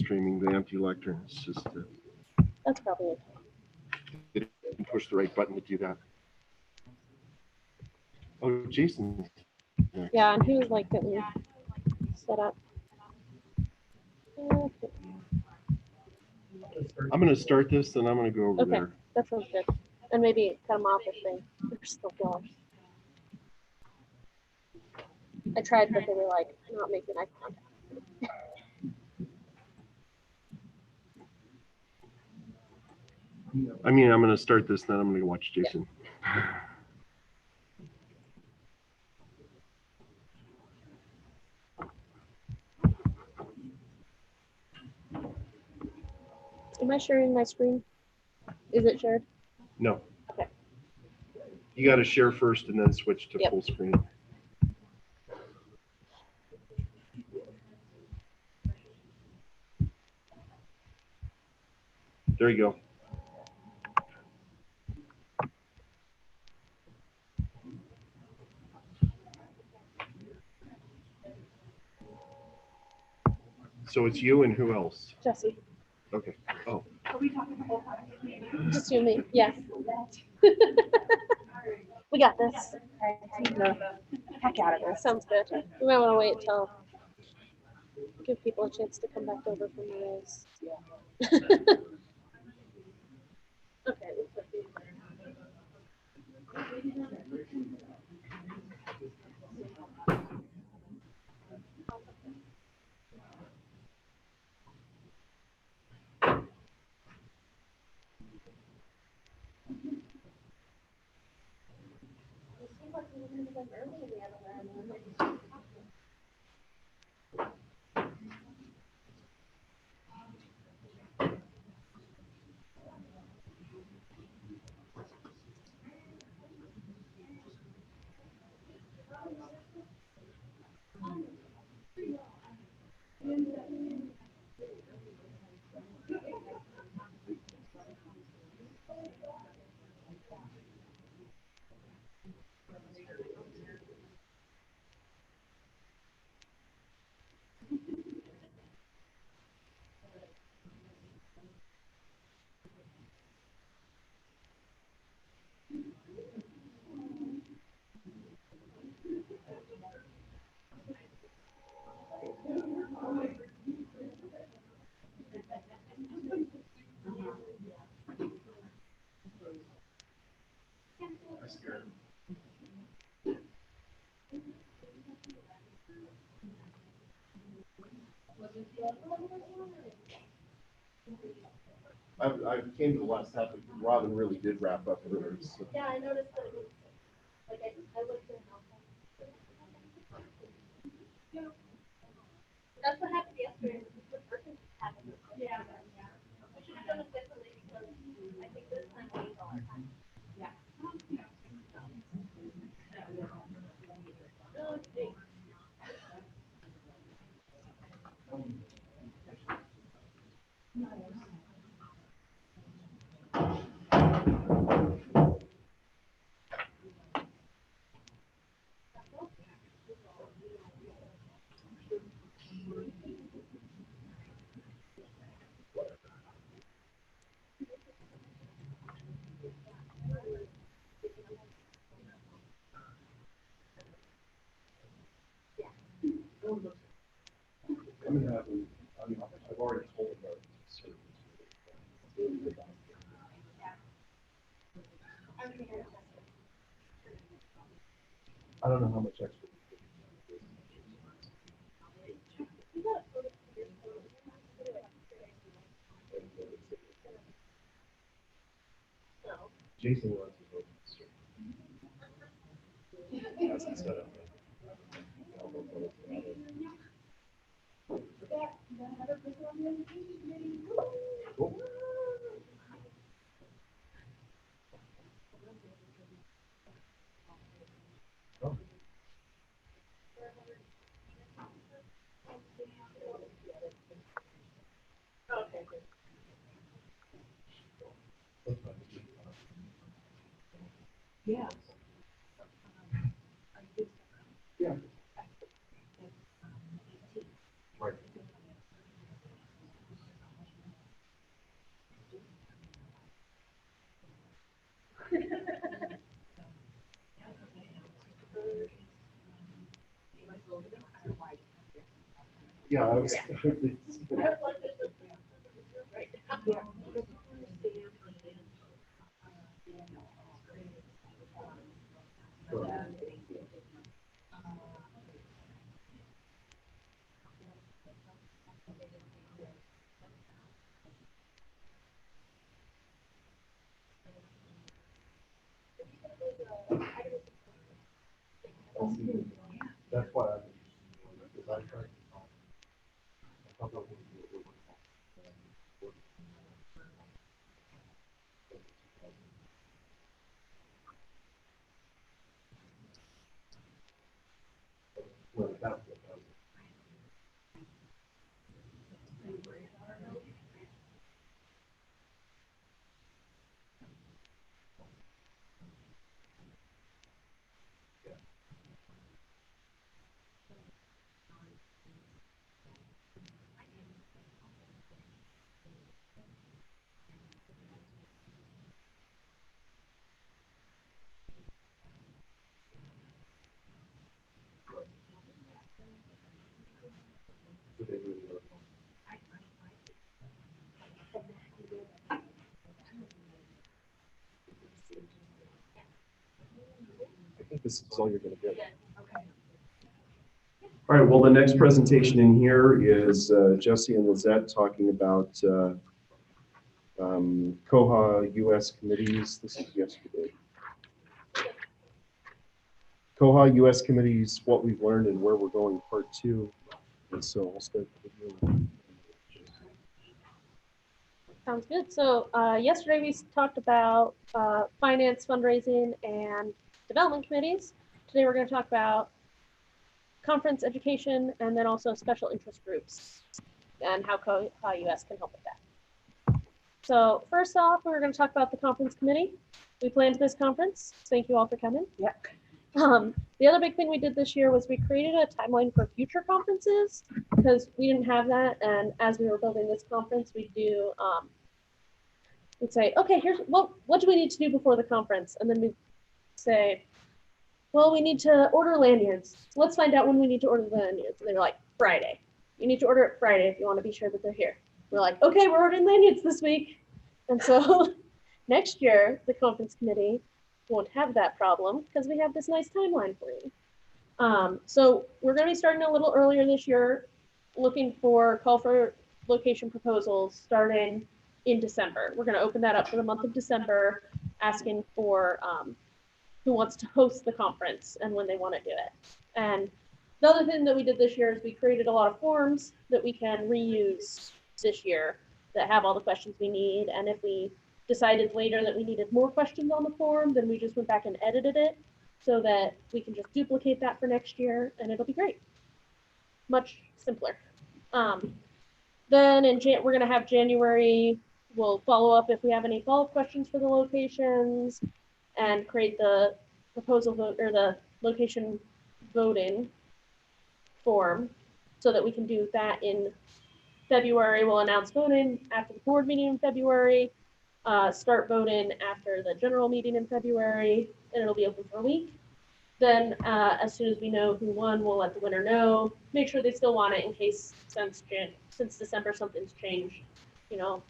streaming the empty lectern. It's just That's probably it. they didn't push the right button to do that. Oh, Jason's next. Yeah, and he was like getting set up. Okay, I'm going to start this, and I'm going to go over okay, there. that sounds good. And maybe cut them off if they're still going. I tried, but they were like not making eye contact. I mean, I'm going to start this, then I'm going to watch Jason. Am I sharing my screen? Is it shared? No. Okay. You got to share first and then switch to Yep. full screen. There you go. So it's you and who else? Jesse. Okay. Oh. Are we talking the whole time? Just you and me. Yeah. We got this. The heck out of this. Sounds good. We might want to wait till give people a chance to come back over from the race. Okay. I came to the last half, but Robin really did wrap up earlier. So. Yeah, I noticed that it was like I looked at That's what happened yesterday. The person happened. Yeah. I should have done it differently because I think this time we all our time. Yeah. Okay. I'm gonna have them. I've already told them about it. I don't know how much extra. Jason wants to go. Hasn't set up. Cool. Oh. Yeah. Yeah. Right. Yeah, I was. That's why I. Because I tried. I thought that was- Well, that was- I think this is all you're gonna get. All right, well, the next presentation in here is Jesse and Lizette talking about koha-US committees. This is yesterday. Koha-US committees, what we've learned and where we're going, part 2. And so I'll start with you. Sounds good. So yesterday we talked about finance, fundraising, and development committees. Today we're going to talk about conference education and then also special interest groups and how koha-US can help with that. So first off, we're going to talk about the conference committee. We planned this conference. Thank you all for coming. Yep. The other big thing we did this year was we created a timeline for future conferences because we didn't have that. And as we were building this conference, we'd say, okay, here's what do we need to do before the conference? And then we'd say, well, we need to order lanyards. So let's find out when we need to order the lanyards. And they were like, Friday. You need to order it Friday if you want to be sure that they're here. We're like, okay, we're ordering lanyards this week. And so next year, the conference committee won't have that problem because we have this nice timeline for you. So we're going to be starting a little earlier this year, looking for call for location proposals starting in December. We're going to open that up for the month of December, asking for who wants to host the conference and when they want to do it. And the other thing that we did this year is we created a lot of forms that we can reuse this year that have all the questions we need. And if we decided later that we needed more questions on the form, then we just went back and edited it so that we can just duplicate that for next year and it'll be great. Much simpler. Then we're going to have January. We'll follow up if we have any follow-up questions for the locations and create the proposal vote or the location voting form so that we can do that in February. We'll announce voting after the board meeting in February, start voting after the general meeting in February, and it'll be open for a week. Then as soon as we know who won, we'll let the winner know, make sure they still want it in case since December something's changed, you know,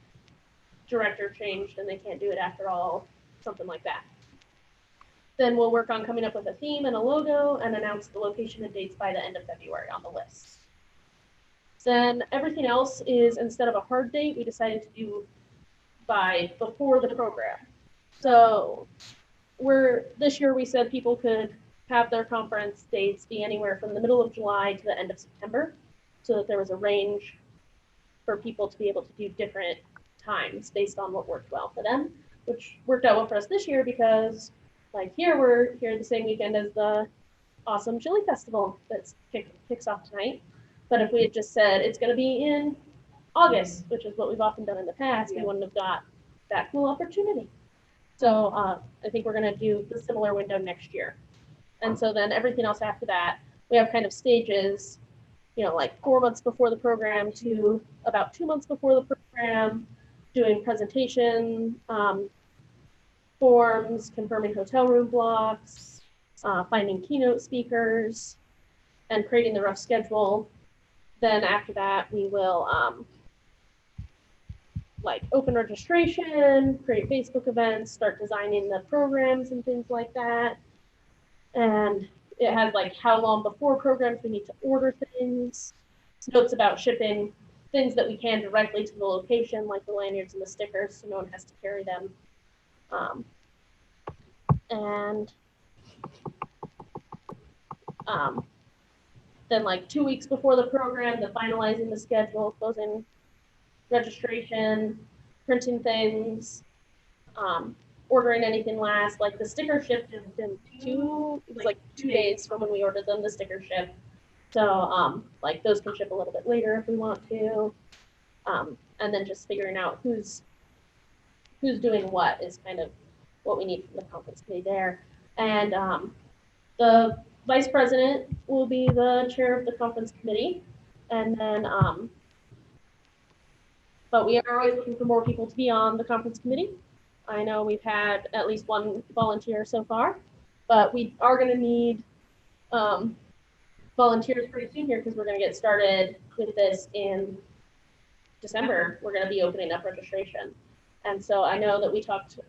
director changed and they can't do it after all, something like that. Then we'll work on coming up with a theme and a logo and announce the location and dates by the end of February on the list. Then everything else is, instead of a hard date, we decided to do before the program. So this year we said people could have their conference dates be anywhere from the middle of July to the end of September so that there was a range for people to be able to do different times based on what worked well for them, which worked out well for us this year because like we're here the same weekend as the awesome chili festival that kicks off tonight. But if we had just said it's going to be in August, which is what we've often done in the past, we wouldn't have got that cool opportunity. So I think we're going to do the similar window next year. And so then everything else after that, we have kind of stages, you know, like 4 months before the program to about 2 months before the program, doing presentation, forms, confirming hotel room blocks, finding keynote speakers, and creating the rough schedule. then after that, we will like open registration, create Facebook events, start designing the programs and things like that. And it has like how long before programs we need to order things, notes about shipping things that we can directly to the location, like the lanyards and the stickers, so no one has to carry them. And then like 2 weeks before the program, the finalizing the schedule, closing registration, printing things, ordering anything last. Like the sticker shipped in it was like 2 days from when we ordered them, the sticker ship. So like those can ship a little bit later if we want to. And then just figuring out who's doing what is kind of what we need from the conference committee there. And the vice president will be the chair of the conference committee. And then, but we are always looking for more people to be on the conference committee. I know we've had at least one volunteer so far, but we are going to need volunteers pretty soon here because we're going to get started with this in December. We're going to be opening up registration. And so I know that we talked,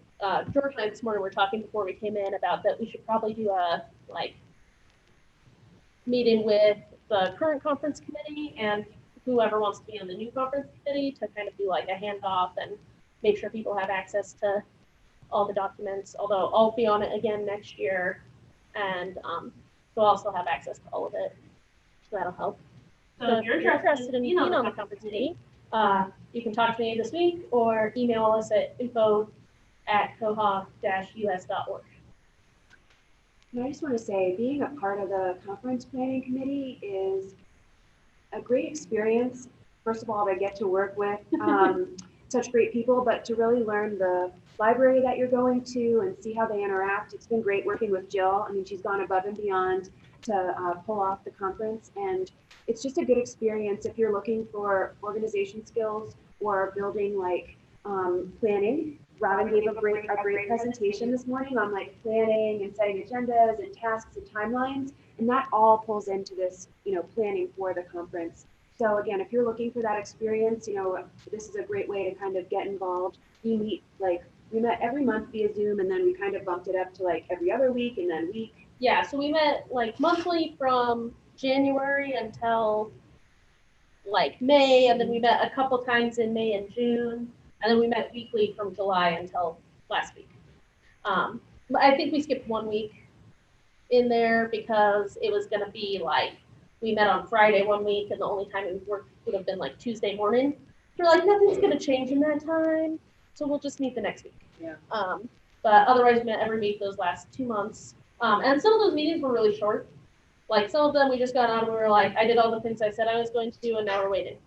George and I this morning, we were talking before we came in about that we should probably do a like meeting with the current conference committee and whoever wants to be on the new conference committee to kind of do like a handoff and make sure people have access to all the documents, although I'll be on it again next year. And so I'll also have access to all of it. So that'll help. So if you're interested in being on the conference committee, you can talk to me this week or email us at info@koha-US.org. And I just want to say, being a part of the conference planning committee is a great experience. First of all, to get to work with such great people, but to really learn the library that you're going to and see how they interact. It's been great working with Jill. I mean, she's gone above and beyond to pull off the conference, and it's just a good experience if you're looking for organization skills or building like planning. Robin gave a great presentation this morning on like planning and setting agendas and tasks and timelines, and that all pulls into this, planning for the conference. So again, if you're looking for that experience, this is a great way to kind of get involved. We met every month via Zoom, and then we kind of bumped it up to like every other week and then week. Yeah, so we met like monthly from January until like May, and then we met a couple times in May and June, and then we met weekly from July until last week. But I think we skipped 1 week in there because it was going to be like we met on Friday 1 week, and the only time we worked would have been like Tuesday morning. We're like, nothing's going to change in that time, so we'll just meet the next week. Yeah. But otherwise, we met every week those last 2 months. And some of those meetings were really short. Like some of them we just got on and we were like, I did all the things I said I was going to do, and now we're waiting.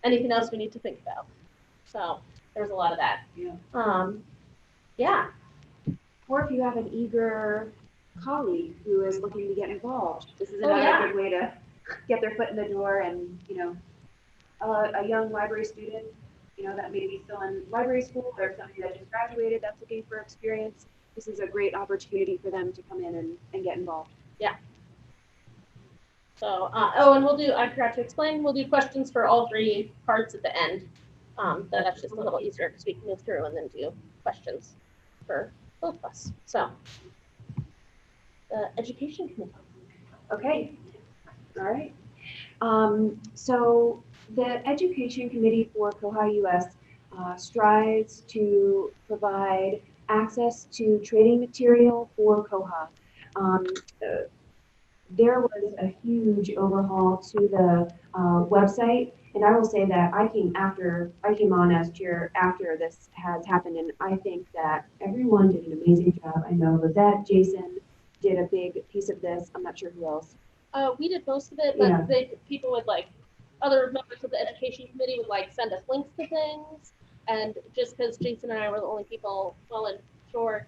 Anything else we need to think about? So there was a lot of that. Yeah. Yeah. Or if you have an eager colleague who is looking to get involved, this is another good way to get their foot in the door. And a young library student, that may be still in library school, or somebody that just graduated that's looking for experience. This is a great opportunity for them to come in and get involved. Yeah. So, and I forgot to explain, we'll do questions for all 3 parts at the end. That's just a little easier because we can move through and then do questions for both of us. So, the education committee. Okay. All right. So the education committee for koha-US strives to provide access to training material for Koha. There was a huge overhaul to the website, and I will say that I came on as chair after this has happened, and I think that everyone did an amazing job. I know Lizette, Jason did a big piece of this. I'm not sure who else. We did most of it, but Yeah. people would other members of the education committee would send us links to things. And just because Jason and I were the only people, and George,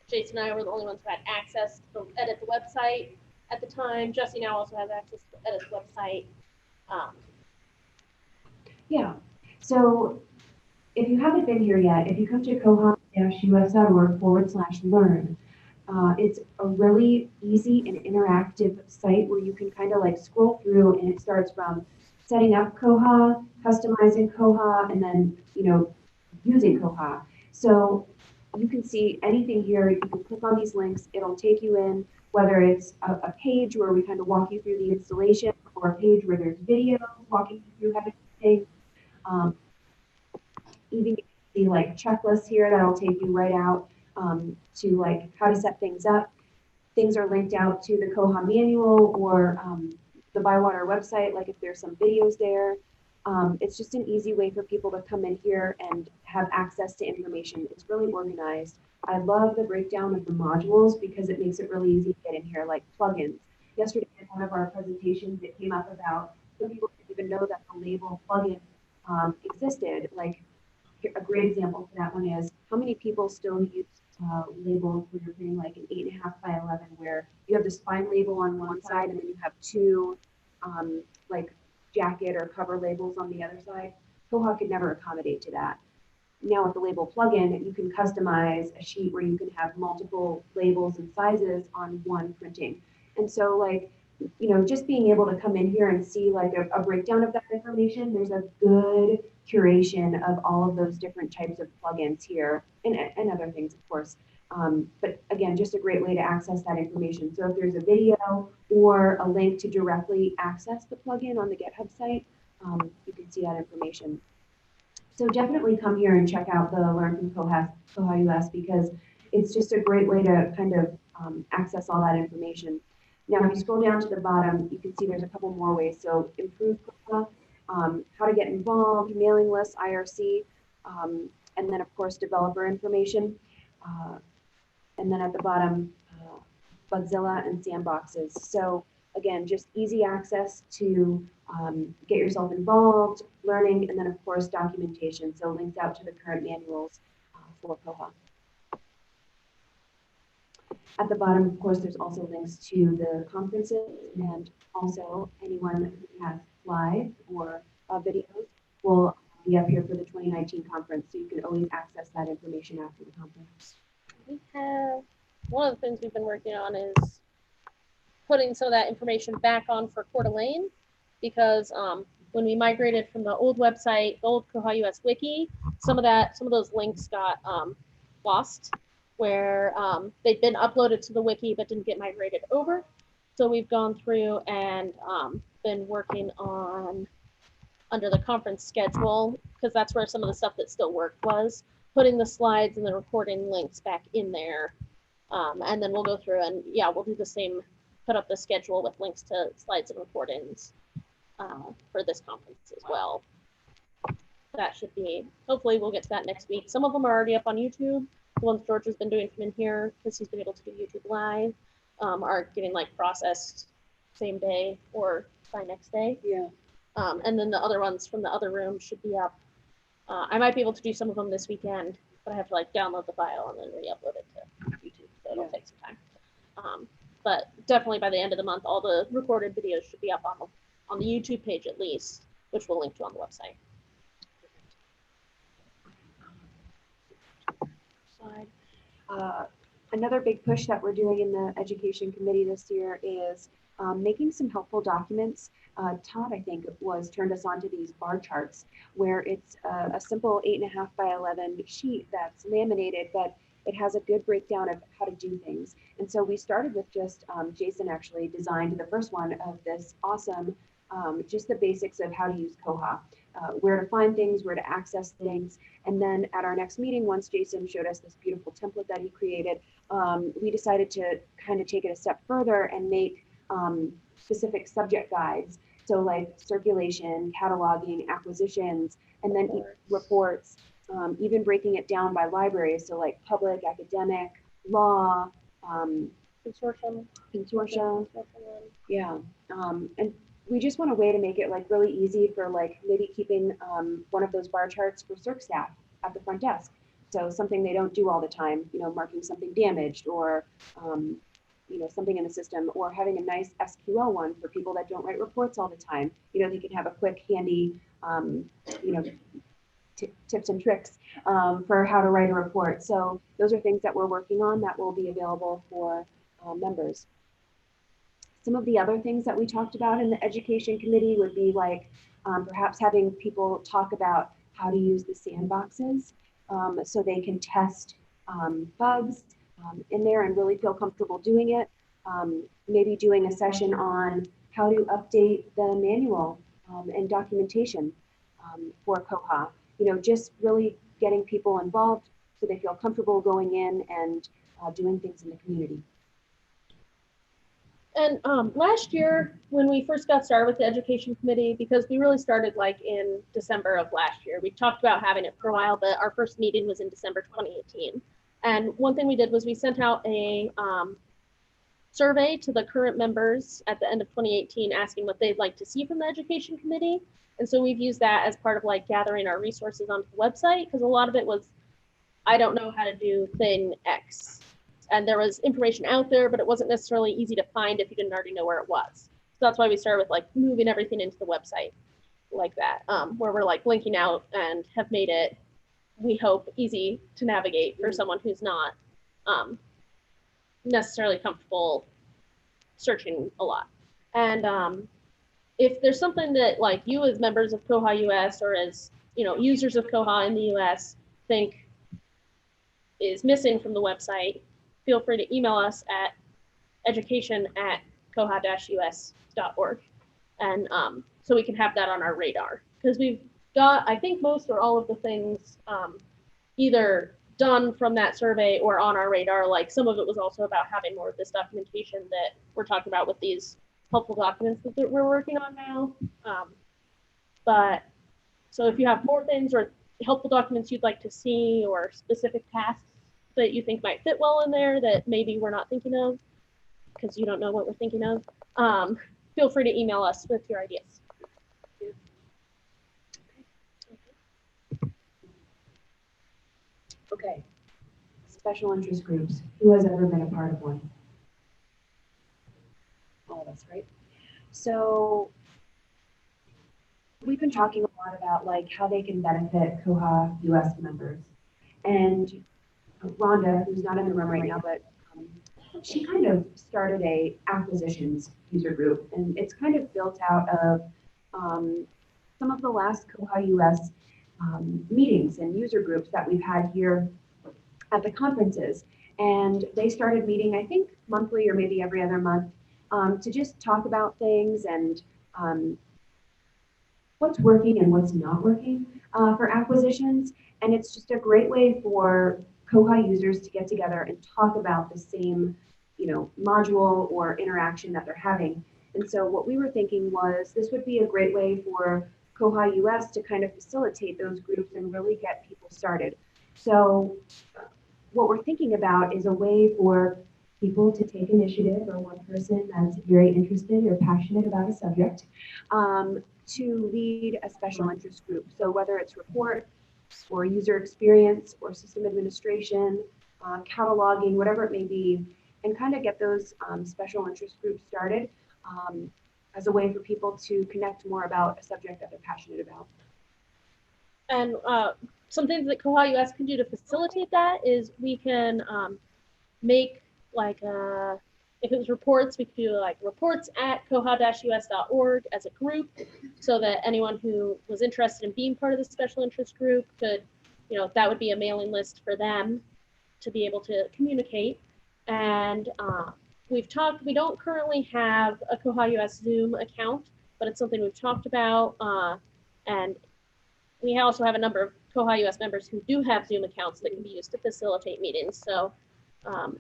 Jason and I were the only ones who had access to edit the website at the time. Jesse now also has access to edit the website. Yeah. So if you haven't been here yet, if you come to koha-us.org/learn, It's a really easy and interactive site where you can kind of like scroll through, and it starts from setting up Koha, customizing Koha, and then, using Koha. So you can see anything here. You can click on these links. It'll take you in, whether it's a page where we kind of walk you through the installation, or a page where there's videos walking you through how to do things. Um, Even see like checklists here that'll take you right out to like how to set things up. Things are linked out to the Koha manual, or the Bywater website, like if there's some videos there. It's just an easy way for people to come in here and have access to information. It's really organized. I love the breakdown of the modules because it makes it really easy to get in here, like plugins. Yesterday in one of our presentations, it came up about some people didn't even know that the label plugin existed. Like, a great example for that one is, how many people still use labels when you're printing like an 8.5 by 11, where you have the spine label on one side and then you have two like jacket or cover labels on the other side? Koha could never accommodate to that. Now with the label plugin, you can customize a sheet where you can have multiple labels and sizes on one printing. And so like, just being able to come in here and see like a breakdown of that information, there's a good curation of all of those different types of plugins here, and other things, of course. But again, just a great way to access that information. So if there's a video or a link to directly access the plugin on the GitHub site, you can see that information. So definitely come here and check out the Learn from koha-US, because it's just a great way to kind of access all that information. Now, if you scroll down to the bottom, you can see there's a couple more ways. So improve Koha, how to get involved, mailing lists, IRC, and then of course developer information. And then at the bottom, Bugzilla and sandboxes. So again, just easy access to get yourself involved, learning, and then of course documentation. So links out to the current manuals for Koha. At the bottom, of course, there's also links to the conferences, and also anyone who has slides or videos will be up here for the 2019 conference. So you can always access that information after the conference. We have, one of the things we've been working on is putting some of that information back on for Coeur d'Alene, because when we migrated from the old website, the old koha-US wiki, some of those links got lost, where they'd been uploaded to the wiki but didn't get migrated over. So we've gone through and been working on, under the conference schedule, because that's where some of the stuff that still worked was, putting the slides and the recording links back in there. And then we'll go through and, yeah, we'll do the same, put up the schedule with links to slides and recordings for this conference as well. That should be, hopefully we'll get to that next week. Some of them are already up on YouTube. The ones George has been doing from in here, because he's been able to do YouTube Live, are getting like processed same day or by next day. Yeah. And then the other ones from the other room should be up. I might be able to do some of them this weekend, but I have to like download the file and then re-upload it to YouTube, so it'll take some time. But definitely by the end of the month, all the recorded videos should be up on the YouTube page at least, which we'll link to on the website. Another big push that we're doing in the education committee this year is making some helpful documents. Todd, I think, turned us on to these bar charts, where it's a simple 8.5 by 11 sheet that's laminated, but it has a good breakdown of how to do things. And so we started with just, Jason actually designed the first one of this awesome, just the basics of how to use Koha, where to find things, where to access things. And then at our next meeting, once Jason showed us this beautiful template that he created, we decided to kind of take it a step further and make specific subject guides. So like circulation, cataloging, acquisitions, and then reports, even breaking it down by libraries. So like public, academic, law, consortium. Yeah. And we just want a way to make it like really easy for like maybe keeping one of those bar charts for circ staff at the front desk. So something they don't do all the time, marking something damaged, or something in the system, or having a nice SQL one for people that don't write reports all the time. They can have a quick, handy, tips and tricks for how to write a report. So those are things that we're working on that will be available for members. Some of the other things that we talked about in the education committee would be like perhaps having people talk about how to use the sandboxes so they can test bugs in there and really feel comfortable doing it. Maybe doing a session on how to update the manual and documentation for Koha. You know, just really getting people involved so they feel comfortable going in and doing things in the community. And last year, when we first got started with the education committee, because we really started like in December of last year, we talked about having it for a while, but our first meeting was in December 2018. And one thing we did was we sent out a survey to the current members at the end of 2018, asking what they'd like to see from the education committee. And so we've used that as part of like gathering our resources onto the website, because a lot of it was, I don't know how to do thing X. And there was information out there, but it wasn't necessarily easy to find if you didn't already know where it was. So that's why we started with like moving everything into the website like that, where we're like linking out and have made it, we hope, easy to navigate for someone who's not necessarily comfortable searching a lot. And if there's something that like you as members of koha-US or as users of Koha in the US think is missing from the website, feel free to email us at education@koha-us.org. And so we can have that on our radar. Because we've got, I think, most or all of the things either done from that survey or on our radar. Like some of it was also about having more of this documentation that we're talking about with these helpful documents that we're working on now. But so if you have more things or helpful documents you'd like to see or specific tasks that you think might fit well in there that maybe we're not thinking of because you don't know what we're thinking of, feel free to email us with your ideas. Okay, special interest groups. Who has ever been a part of one? All of us, right? So we've been talking a lot about like how they can benefit koha-US members. And Rhonda, who's not in the room right now, but she kind of started a acquisitions user group, and it's kind of built out of some of the last koha-US meetings and user groups that we've had here at the conferences. And they started meeting, I think, monthly or maybe every other month to just talk about things and what's working and what's not working for acquisitions. And it's just a great way for Koha users to get together and talk about the same, module or interaction that they're having. And so what we were thinking was this would be a great way for koha-US to kind of facilitate those groups and really get people started. So what we're thinking about is a way for people to take initiative, or one person that's very interested or passionate about a subject, to lead a special interest group. So whether it's report or user experience or system administration, cataloging, whatever it may be, and kind of get those special interest groups started as a way for people to connect more about a subject that they're passionate about. And some things that koha-US can do to facilitate that is we can make like, if it was reports, we could do like reports at koha-us.org as a group so that anyone who was interested in being part of the special interest group could, that would be a mailing list for them to be able to communicate. And we don't currently have a koha-US Zoom account, but it's something we've talked about. And we also have a number of koha-US members who do have Zoom accounts that can be used to facilitate meetings. So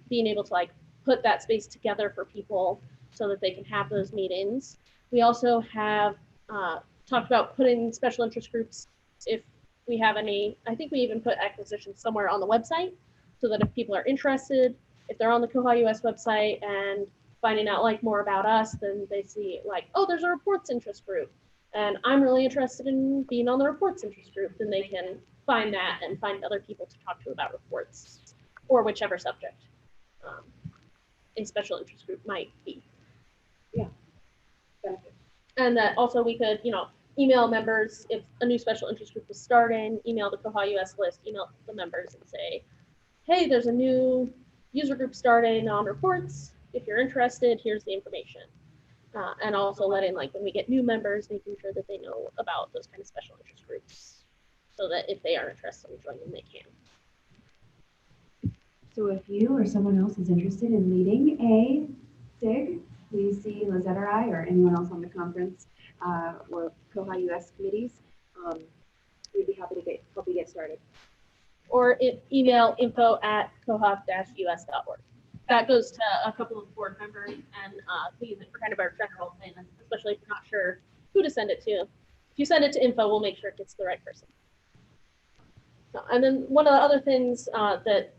being able to like put that space together for people so that they can have those meetings. We also have talked about putting special interest groups, if we have any, I think we even put acquisitions somewhere on the website so that if people are interested, if they're on the koha-US website and finding out like more about us, then they see like, oh, there's a reports interest group and I'm really interested in being on the reports interest group, then they can find that and find other people to talk to about reports or whichever subject a special interest group might be. Yeah. Benefit. And that also we could, email members if a new special interest group is starting, email the koha-US list, email the members and say, hey, there's a new user group starting on reports. If you're interested, here's the information. And also let in, like, when we get new members, making sure that they know about those kind of special interest groups so that if they are interested in joining, they can. So if you or someone else is interested in leading a SIG, please see Lizette or I or anyone else on the conference or koha-US committees. We'd be happy to help you get started. Or email info@koha-us.org. That goes to a couple of board members, and we use it for kind of our general plan, especially if you're not sure who to send it to. If you send it to info, we'll make sure it gets to the right person. So, and then one of the other things that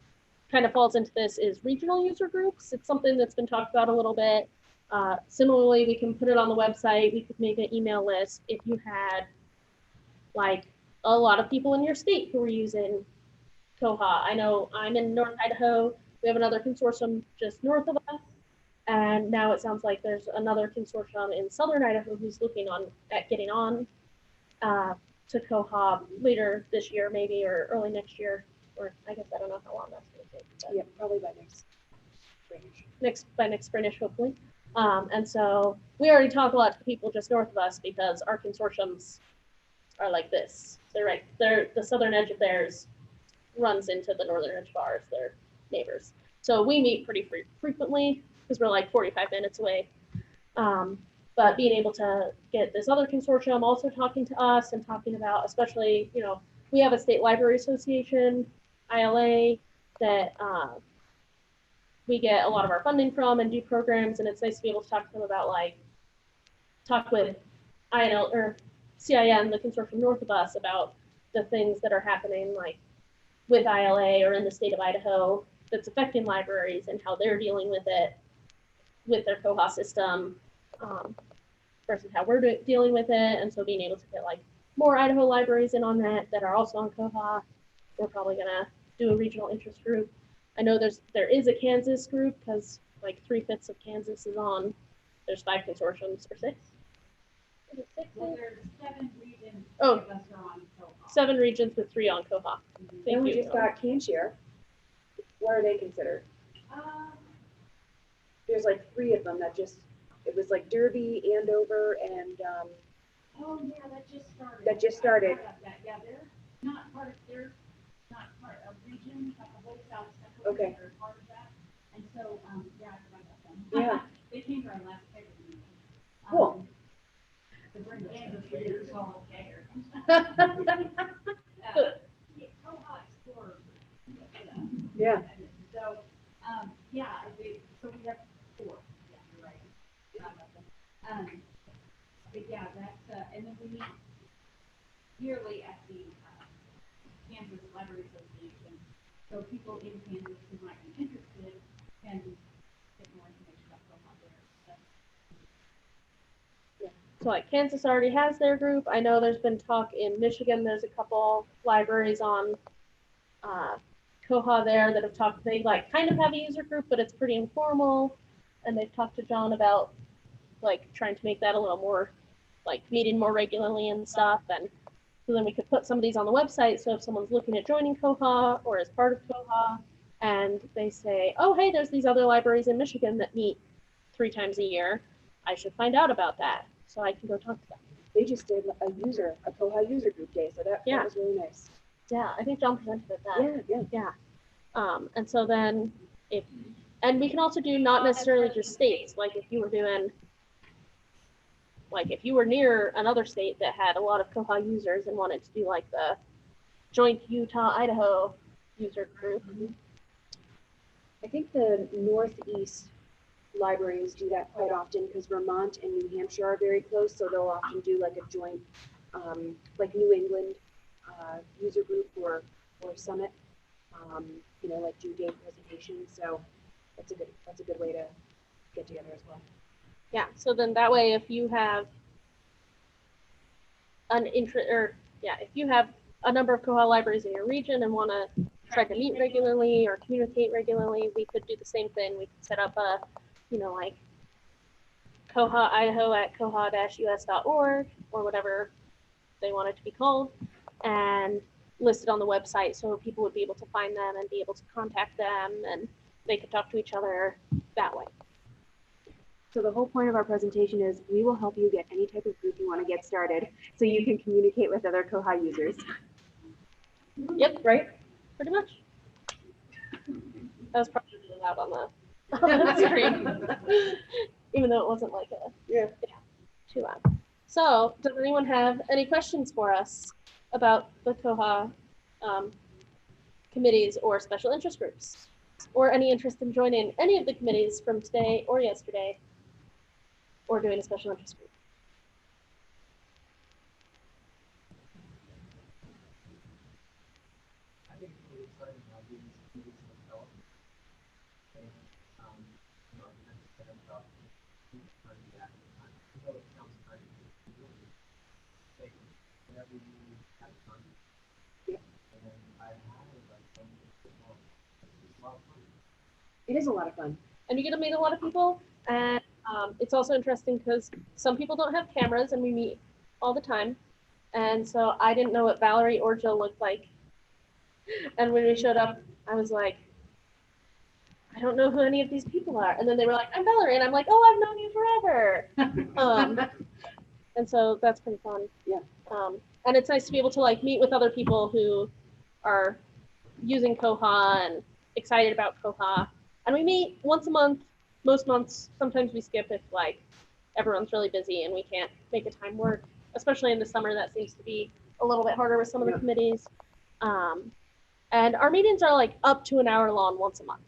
kind of falls into this is regional user groups. It's something that's been talked about a little bit. Similarly, we can put it on the website. We could make an email list if you had like a lot of people in your state who are using Koha. I know I'm in North Idaho. We have another consortium just north of us. And now it sounds like there's another consortium in Southern Idaho who's looking at getting on to Koha later this year, maybe, or early next year. Or I guess I don't know how long that's going to take. Yeah, probably by next spring. By next springish, hopefully. And so we already talk a lot to people just north of us because our consortiums are like this. They're the southern edge of theirs runs into the northern edge of ours. They're neighbors. So we meet pretty frequently because we're like 45 minutes away. But being able to get this other consortium also talking to us and talking about, especially, we have a state library association, ILA, that we get a lot of our funding from and do programs, and it's nice to be able to talk to them about, like, talk with INL or CIN, the consortium north of us, about the things that are happening, like with ILA or in the state of Idaho that's affecting libraries and how they're dealing with it with their Koha system versus how we're dealing with it. And so being able to get like more Idaho libraries in on that are also on Koha. We're probably gonna do a regional interest group. I know there is a Kansas group because like 3/5 of Kansas is on. There's 5 consortiums or 6. Is it 6? Well, there's 7 regions. Oh. Of us are on Koha. 7 regions with 3 on Koha. Thank And we you. just got CanShare. What are they considered? There's like 3 of them it was like Derby, Andover, and Oh, yeah, that just started. That just started. I heard about that. Yeah, they're not part of region, like the whole South Central. Okay. They're part of that. And so, yeah, I heard about them. Yeah. They came to our last paper meeting. Cool. To bring Kansas for your solid care. Koha Explorer. Yeah. So, yeah, so we have 4. Yeah, you're right. But yeah, that's, and then we meet yearly at the Kansas Library Association. So people in Kansas who might be interested can get more information about Koha there. So like Kansas already has their group. I know there's been talk in Michigan. There's a couple libraries on Koha there that have talked. They like kind of have a user group, but it's pretty informal. And they've talked to John about like trying to make that a little more like meeting more regularly and stuff. And so then we could put some of these on the website. So if someone's looking at joining Koha or as part of Koha and they say, oh, hey, there's these other libraries in Michigan that meet 3 times a year, I should find out about that. So I can go talk to them. They just did a Koha user group day, so that was really nice. Yeah, I think John presented at that. Yeah. And so then and we can also do not necessarily just states, like if you were near another state that had a lot of Koha users and wanted to do like the joint Utah-Idaho user group. I think the Northeast libraries do that quite often because Vermont and New Hampshire are very close, so they'll often do like a joint, like New England user group or summit, like do day presentations. So that's a good way to get together as well. Yeah, so then that way if you have if you have a number of Koha libraries in your region and want to try to meet regularly or communicate regularly, we could do the same thing. We could set up a, like Koha Idaho at koha-us.org or whatever they wanted to be called, and listed on the website so people would be able to find them and be able to contact them, and they could talk to each other that way. So the whole point of our presentation is we will help you get any type of group you want to get started so you can communicate with other Koha users. Yep, right? Pretty much. That was probably really loud on the screen. Even though it wasn't like too loud. So, does anyone have any questions for us about the Koha committees or special interest groups? Or any interest in joining any of the committees from today or yesterday, or doing a special interest group? I think it's really exciting how these committees have developed. And, you know, I understand about trying to be active. I know it sounds kind of really take whenever you have time. Yeah. And I had like some it's a lot of fun. It is a lot of fun. And you get to meet a lot of people, and it's also interesting because some people don't have cameras, and we meet all the time. And so I didn't know what Valerie or Jill looked like. And when we showed up, I was like, I don't know who any of these people are. And then they were like, I'm Valerie. And I'm like, oh, I've known you forever. And so that's pretty fun. Yeah. And it's nice to be able to like meet with other people who are using Koha and excited about Koha. And we meet once a month, most months. Sometimes we skip if like everyone's really busy and we can't make a time work, especially in the summer. That seems to be a little bit harder with some of the committees. And our meetings are like up to an hour long once a month.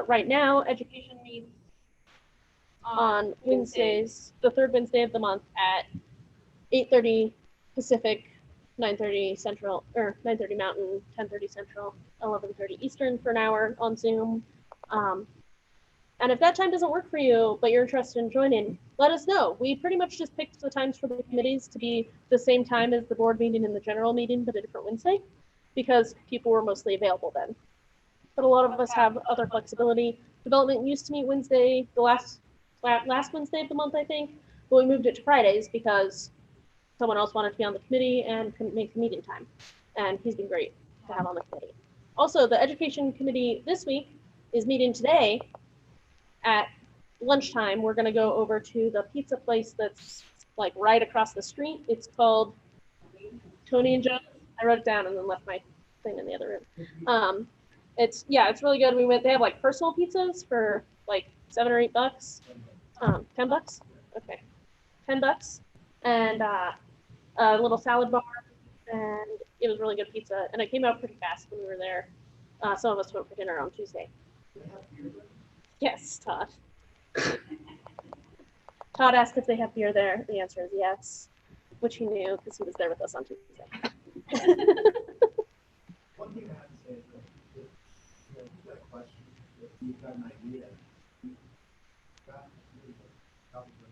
Right now, education meets on Wednesdays, the third Wednesday of the month at 8:30 Pacific, 9:30 Central, or 9:30 Mountain, 10:30 Central, 11:30 Eastern for an hour on Zoom. And if that time doesn't work for you, but you're interested in joining, let us know. We pretty much just picked the times for the committees to be the same time as the board meeting and the general meeting, but a different Wednesday, because people were mostly available then. But a lot of us have other flexibility. Development used to meet Wednesday, the last Wednesday of the month, I think, but we moved it to Fridays because someone else wanted to be on the committee and couldn't make the meeting time. And he's been great to have on the committee. Also, the education committee this week is meeting today at lunchtime. We're going to go over to the pizza place that's like right across the street. It's called Tony and Joe. I wrote it down and then left my thing in the other room. It's really good. We went. They have like personal pizzas for like $7 or $8. $10. Okay, $10, and a little salad bar, and it was really good pizza. And it came out pretty fast when we were there. Some of us went for dinner on Tuesday. Yes, Todd. Todd asked if they have beer there. The answer is yes, which he knew because he was there with us on Tuesday. One thing I have to say is that if you've got a question, if you've got an idea, you've got really good probably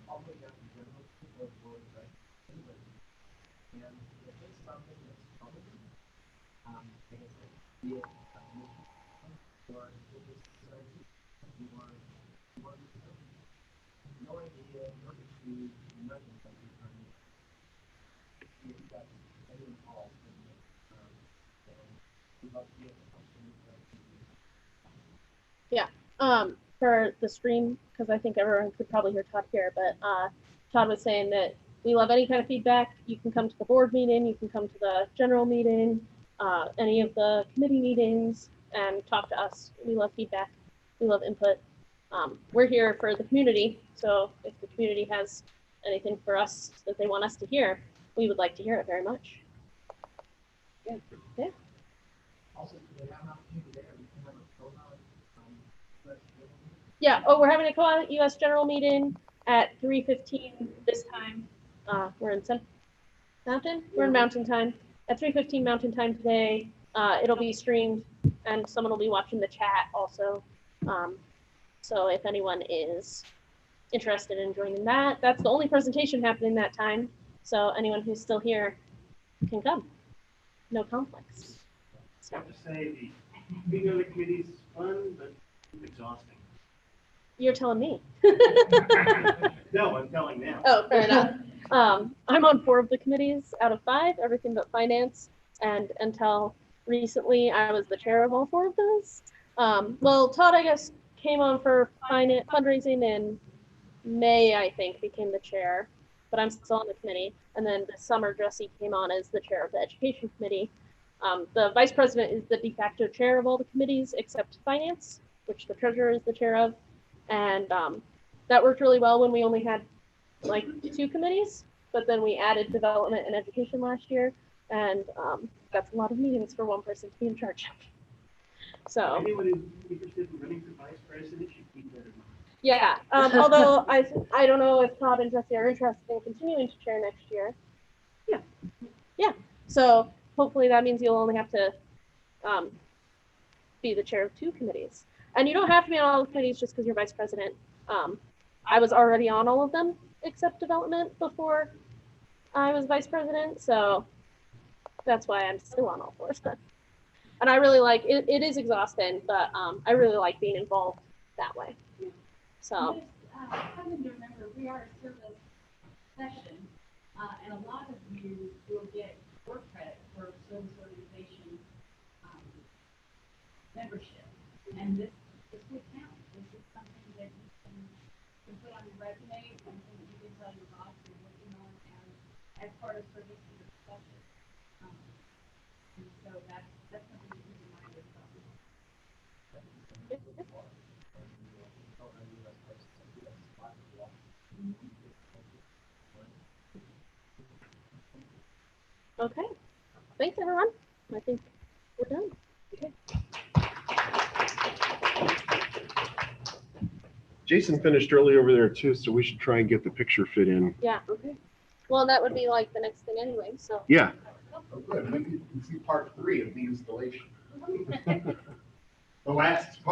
all the way down to general or board, right? Anybody. And if it's something that's troubling, like I said, be it a mission or if it's you want no idea, no issue, nothing that you're trying to you've got any involved in it. And we'd love to be able to help you with that. For the stream, because I think everyone could probably hear Todd here, but Todd was saying that we love any kind of feedback. You can come to the board meeting, you can come to the general meeting, any of the committee meetings, and talk to us. We love feedback. We love input. We're here for the community, so if the community has anything for us that they want us to hear, we would like to hear it very much. Yeah. Also, do they have an opportunity there? We can have a program. Yeah. Oh, we're having a koha-US general meeting at 3:15 this time. We're in Mountain. We're in Mountain time at 3:15 Mountain time today. It'll be streamed, and someone will be watching the chat also. So if anyone is interested in joining that, that's the only presentation happening that time. So anyone who's still here can come. No conflicts. I have to say, the being on the committee is fun, but exhausting. You're telling me. No, I'm telling them. Oh, fair enough. I'm on 4 of the committees out of 5, everything but finance. And until recently, I was the chair of all 4 of those. Well, Todd, I guess, came on for fundraising in May, I think, became the chair, but I'm still on the committee. And then this summer, Jesse came on as the chair of the education committee. The vice president is the de facto chair of all the committees except finance, which the treasurer is the chair of. And that worked really well when we only had like 2 committees, but then we added development and education last year. And that's a lot of meetings for one person to be in charge of. So Anyone who's interested in running for vice president should keep that in mind. yeah, although I don't know if Todd and Jesse are interested in continuing to chair next year. Yeah. Yeah, so hopefully that means you'll only have to be the chair of 2 committees. And you don't have to be on all the committees just because you're vice president. I was already on all of them except development before I was vice president, so that's why I'm still on all 4 of them. And I really like it. It is exhausting, but I really like being involved that way. So. Something to remember, we are a service session, and a lot of you will get work credit for service organization membership. And this would count. This is something that you can put on your resume, something that you can tell your boss you're working on as part of service in your profession. And so that's something to keep in mind as well. Okay. Thanks, everyone. I think we're done. Okay. Jason finished early over there too, so we should try and get the picture fit in. Yeah. Okay. Well, that would be like the next thing anyway. So. Yeah. Oh, good. Maybe you can see part 3 of the installation. The last